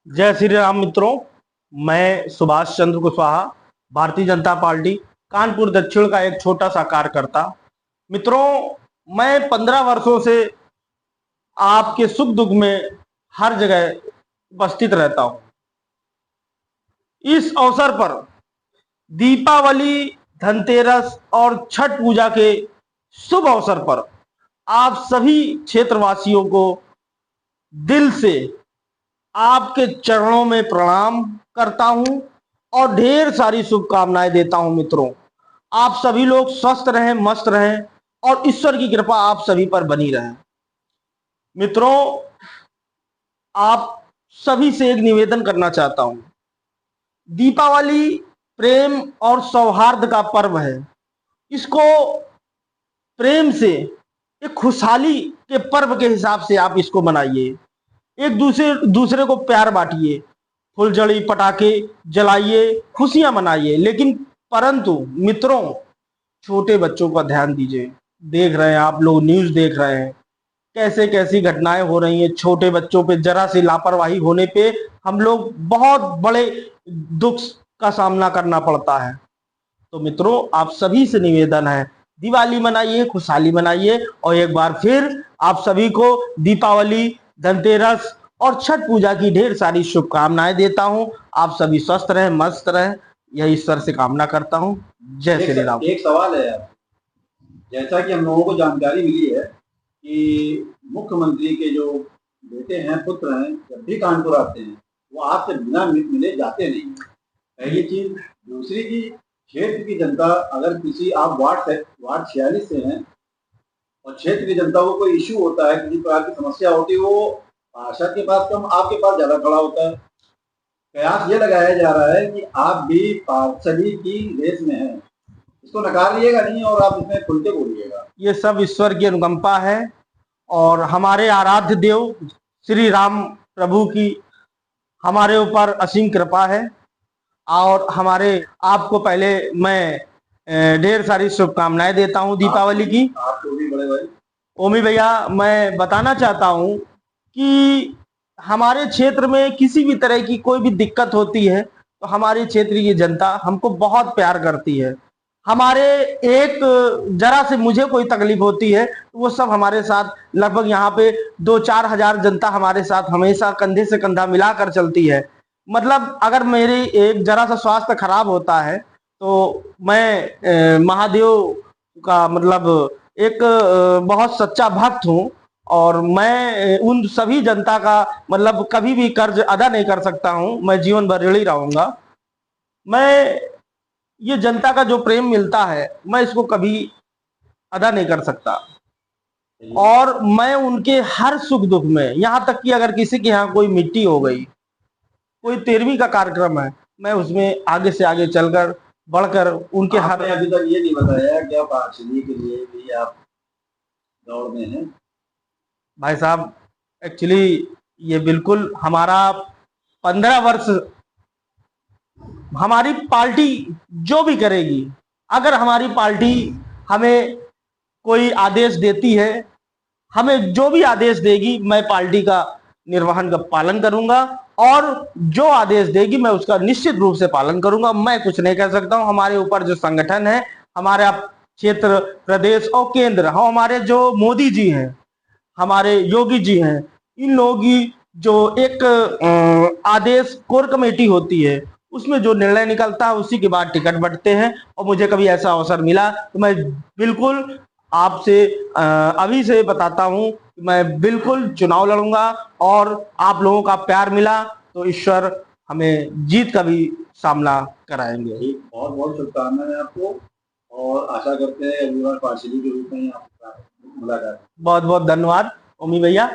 जय श्री राम मित्रों। मैं सुभाष चंद्र कुशवाहा, भारतीय जनता पार्टी कानपुर दक्षिण का एक छोटा सा कार्यकर्ता। मित्रों, मैं 15 वर्षों से आपके सुख दुख में हर जगह उपस्थित रहता हूं। इस अवसर पर दीपावली, धनतेरस और छठ पूजा के शुभ अवसर पर आप सभी क्षेत्रवासियों को दिल से आपके चरणों में प्रणाम करता हूं और ढेर सारी शुभकामनाएं देता हूं। मित्रों, आप सभी लोग स्वस्थ रहें, मस्त रहें और ईश्वर की कृपा आप सभी पर बनी रहे। मित्रों, आप सभी से एक निवेदन करना चाहता हूं। दीपावली प्रेम और सौहार्द का पर्व है। इसको प्रेम से, एक खुशहाली के पर्व के हिसाब से आप इसको मनाइए। एक दूसरे दूसरे को प्यार बांटिए, फुलझड़ी पटाखे जलाइए, खुशियां मनाइए। लेकिन परंतु मित्रों, छोटे बच्चों का ध्यान दीजिए। देख रहे हैं आप लोग, न्यूज देख रहे हैं कैसे कैसी घटनाएं हो रही हैं। छोटे बच्चों पे जरा सी लापरवाही होने पे हम लोग बहुत बड़े दुख का सामना करना पड़ता है। तो मित्रों, आप सभी से निवेदन है, दिवाली मनाइए, खुशहाली मनाइए और एक बार फिर आप सभी को दीपावली, धनतेरस और छठ पूजा की ढेर सारी शुभकामनाएं देता हूं। आप सभी स्वस्थ रहें, मस्त रहें, यह ईश्वर से कामना करता हूं। जय श्री राम। एक सवाल है यार, जैसा कि हम लोगों को जानकारी मिली है कि मुख्यमंत्री के जो बेटे हैं, पुत्र हैं, जब भी कानपुर आते हैं वो आपसे बिना मिले जाते नहीं। पहली चीज। दूसरी चीज, क्षेत्र की जनता, अगर किसी आप वार्ड 46 से हैं और क्षेत्र की जनता को कोई इश्यू होता है, किसी प्रकार की समस्या होती है, वो पार्षद के पास कम, आपके पास ज्यादा खड़ा होता है। कयास ये लगाया जा रहा है कि आप भी पार्षदी की रेस में हैं। इसको नकारिएगा नहीं और आप इसमें खुल के बोलिएगा। ये सब ईश्वर की अनुकंपा है और हमारे आराध्य देव श्री राम प्रभु की हमारे ऊपर असीम कृपा है। और हमारे आपको पहले मैं ढेर सारी शुभकामनाएं देता हूं दीपावली की। आपको भी बड़े भाई। ओमी भैया, मैं बताना चाहता हूं कि हमारे क्षेत्र में किसी भी तरह की कोई भी दिक्कत होती है तो हमारे क्षेत्र की जनता हमको बहुत प्यार करती है। हमारे एक जरा से मुझे कोई तकलीफ होती है तो वो सब हमारे साथ, लगभग यहाँ पे 2-4 हजार जनता हमारे साथ हमेशा कंधे से कंधा मिलाकर चलती है। मतलब अगर मेरी एक जरा सा स्वास्थ्य खराब होता है तो मैं महादेव का मतलब एक बहुत सच्चा भक्त हूँ और मैं उन सभी जनता का मतलब कभी भी कर्ज अदा नहीं कर सकता हूँ। मैं जीवन भर ऋणी ही रहूंगा। मैं ये जनता का जो प्रेम मिलता है मैं इसको कभी अदा नहीं कर सकता और मैं उनके हर सुख दुख में, यहाँ तक कि अगर किसी के यहाँ कोई मिट्टी हो गई, कोई 13वीं का कार्यक्रम है, मैं उसमें आगे से आगे चलकर बढ़कर उनके हर। अभी तक ये नहीं बताया कि आप पार्षदी के लिए भी आप दौड़ में हैं। भाई साहब, एक्चुअली ये बिल्कुल हमारा 15 वर्ष, हमारी पार्टी जो भी करेगी, अगर हमारी पार्टी हमें कोई आदेश देती है, हमें जो भी आदेश देगी, मैं पार्टी का निर्वहन का पालन करूंगा और जो आदेश देगी मैं उसका निश्चित रूप से पालन करूंगा। मैं कुछ नहीं कर सकता हूं। हमारे ऊपर जो संगठन है, हमारे क्षेत्र, प्रदेश और केंद्र, हमारे जो मोदी जी हैं, हमारे योगी जी हैं, इन लोगों की जो एक आदेश कोर कमेटी होती है, उसमें जो निर्णय निकलता है उसी के बाद टिकट बंटते हैं। और मुझे कभी ऐसा अवसर मिला तो मैं बिल्कुल आपसे अभी से बताता हूं कि मैं बिल्कुल चुनाव लड़ूंगा और आप लोगों का प्यार मिला तो ईश्वर हमें जीत का भी सामना कराएंगे। बहुत बहुत शुभकामनाएं आपको और आशा करते हैं अगली बार पार्षदी के रूप में आपसे मुलाकात। बहुत बहुत धन्यवाद ओमी भैया।